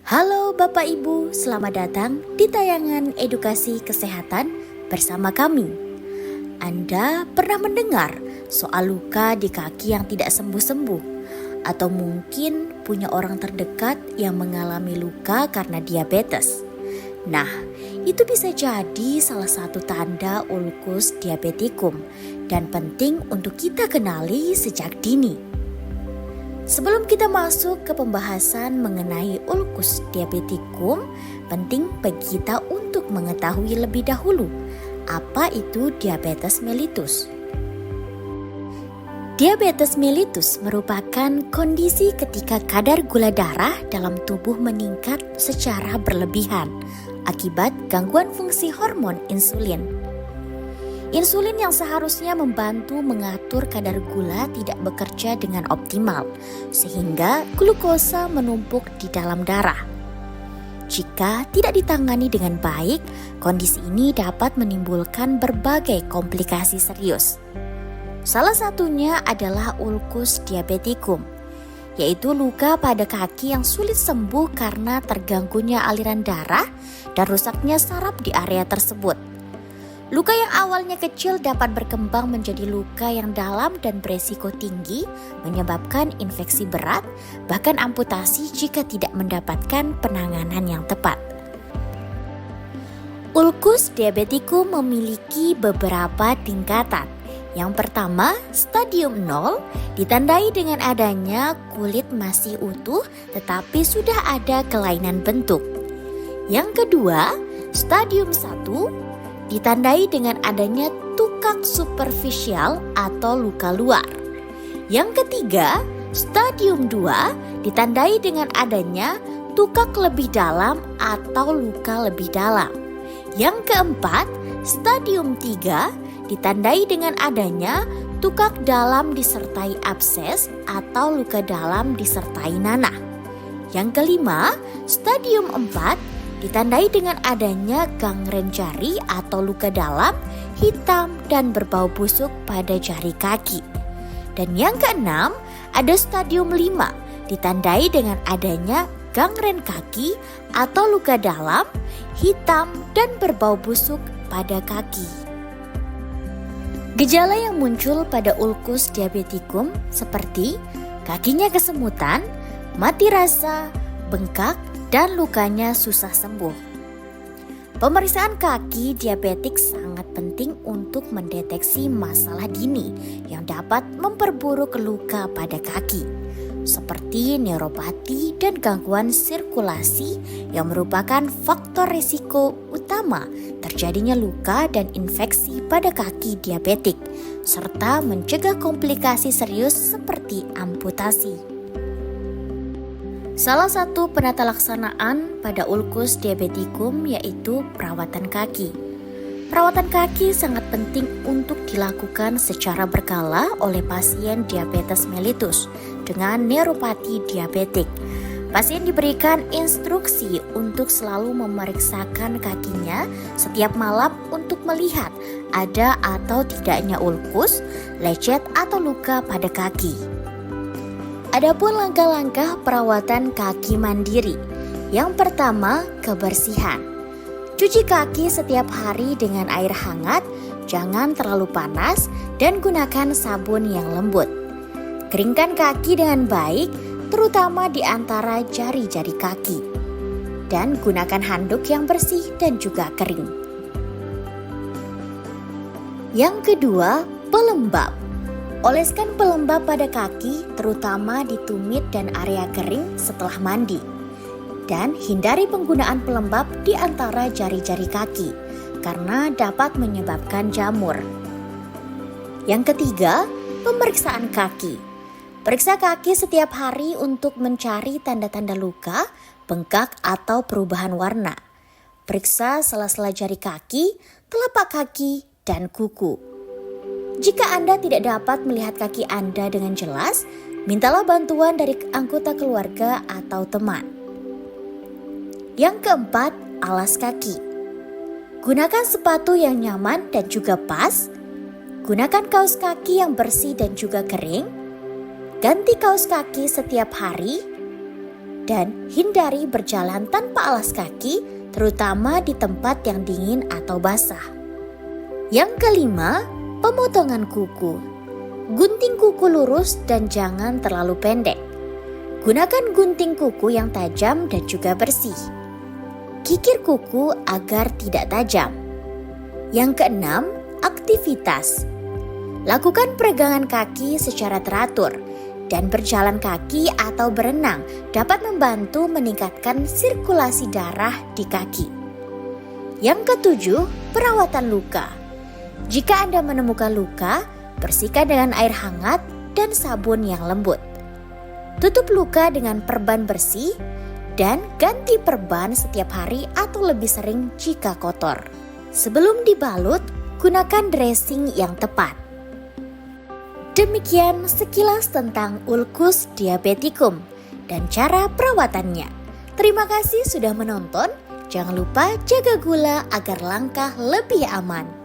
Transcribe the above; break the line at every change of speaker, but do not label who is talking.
Halo Bapak Ibu, selamat datang di tayangan edukasi kesehatan bersama kami. Anda pernah mendengar soal luka di kaki yang tidak sembuh-sembuh? Atau mungkin punya orang terdekat yang mengalami luka karena diabetes? Nah, itu bisa jadi salah satu tanda ulkus diabetikum dan penting untuk kita kenali sejak dini. Sebelum kita masuk ke pembahasan mengenai ulkus diabetikum, penting bagi kita untuk mengetahui lebih dahulu apa itu diabetes mellitus. Diabetes mellitus merupakan kondisi ketika kadar gula darah dalam tubuh meningkat secara berlebihan akibat gangguan fungsi hormon insulin. Insulin yang seharusnya membantu mengatur kadar gula tidak bekerja dengan optimal, sehingga glukosa menumpuk di dalam darah. Jika tidak ditangani dengan baik, kondisi ini dapat menimbulkan berbagai komplikasi serius. Salah satunya adalah ulkus diabetikum, yaitu luka pada kaki yang sulit sembuh karena terganggunya aliran darah dan rusaknya saraf di area tersebut. Luka yang awalnya kecil dapat berkembang menjadi luka yang dalam dan beresiko tinggi, menyebabkan infeksi berat, bahkan amputasi jika tidak mendapatkan penanganan yang tepat. Ulkus diabetikum memiliki beberapa tingkatan. Yang pertama, stadium 0 ditandai dengan adanya kulit masih utuh tetapi sudah ada kelainan bentuk. Yang kedua, stadium 1 ditandai dengan adanya tukak superficial atau luka luar. Yang ketiga, stadium 2 ditandai dengan adanya tukak lebih dalam atau luka lebih dalam. Yang keempat, stadium 3 ditandai dengan adanya tukak dalam disertai abses atau luka dalam disertai nanah. Yang kelima, stadium 4 ditandai dengan adanya gangren jari atau luka dalam, hitam dan berbau busuk pada jari kaki. Dan yang keenam, ada stadium 5 ditandai dengan adanya gangren kaki atau luka dalam, hitam dan berbau busuk pada kaki. Gejala yang muncul pada ulkus diabetikum seperti kakinya kesemutan, mati rasa, bengkak, dan lukanya susah sembuh. Pemeriksaan kaki diabetik sangat penting untuk mendeteksi masalah dini yang dapat memperburuk luka pada kaki, seperti neuropati dan gangguan sirkulasi yang merupakan faktor risiko utama terjadinya luka dan infeksi pada kaki diabetik, serta mencegah komplikasi serius seperti amputasi. Salah satu penata laksanaan pada ulkus diabetikum yaitu perawatan kaki. Perawatan kaki sangat penting untuk dilakukan secara berkala oleh pasien diabetes mellitus dengan neuropati diabetik. Pasien diberikan instruksi untuk selalu memeriksakan kakinya setiap malam untuk melihat ada atau tidaknya ulkus, lecet atau luka pada kaki. Adapun langkah-langkah perawatan kaki mandiri. Yang pertama, kebersihan. Cuci kaki setiap hari dengan air hangat, jangan terlalu panas, dan gunakan sabun yang lembut. Keringkan kaki dengan baik, terutama di antara jari-jari kaki. Dan gunakan handuk yang bersih dan juga kering. Yang kedua, pelembab. Oleskan pelembab pada kaki, terutama di tumit dan area kering setelah mandi. Dan hindari penggunaan pelembab di antara jari-jari kaki, karena dapat menyebabkan jamur. Yang ketiga, pemeriksaan kaki. Periksa kaki setiap hari untuk mencari tanda-tanda luka, bengkak, atau perubahan warna. Periksa sela-sela jari kaki, telapak kaki, dan kuku. Jika Anda tidak dapat melihat kaki Anda dengan jelas, mintalah bantuan dari anggota keluarga atau teman. Yang keempat, alas kaki. Gunakan sepatu yang nyaman dan juga pas. Gunakan kaos kaki yang bersih dan juga kering. Ganti kaos kaki setiap hari. dan hindari berjalan tanpa alas kaki, terutama di tempat yang dingin atau basah. Yang kelima, pemotongan kuku. Gunting kuku lurus dan jangan terlalu pendek. Gunakan gunting kuku yang tajam dan juga bersih. Kikir kuku agar tidak tajam. Yang keenam, aktivitas. Lakukan peregangan kaki secara teratur dan berjalan kaki atau berenang dapat membantu meningkatkan sirkulasi darah di kaki. Yang ketujuh, perawatan luka. Jika Anda menemukan luka, bersihkan dengan air hangat dan sabun yang lembut. Tutup luka dengan perban bersih dan ganti perban setiap hari atau lebih sering jika kotor. Sebelum dibalut, gunakan dressing yang tepat. Demikian sekilas tentang ulkus diabeticum dan cara perawatannya. Terima kasih sudah menonton. Jangan lupa jaga gula agar langkah lebih aman.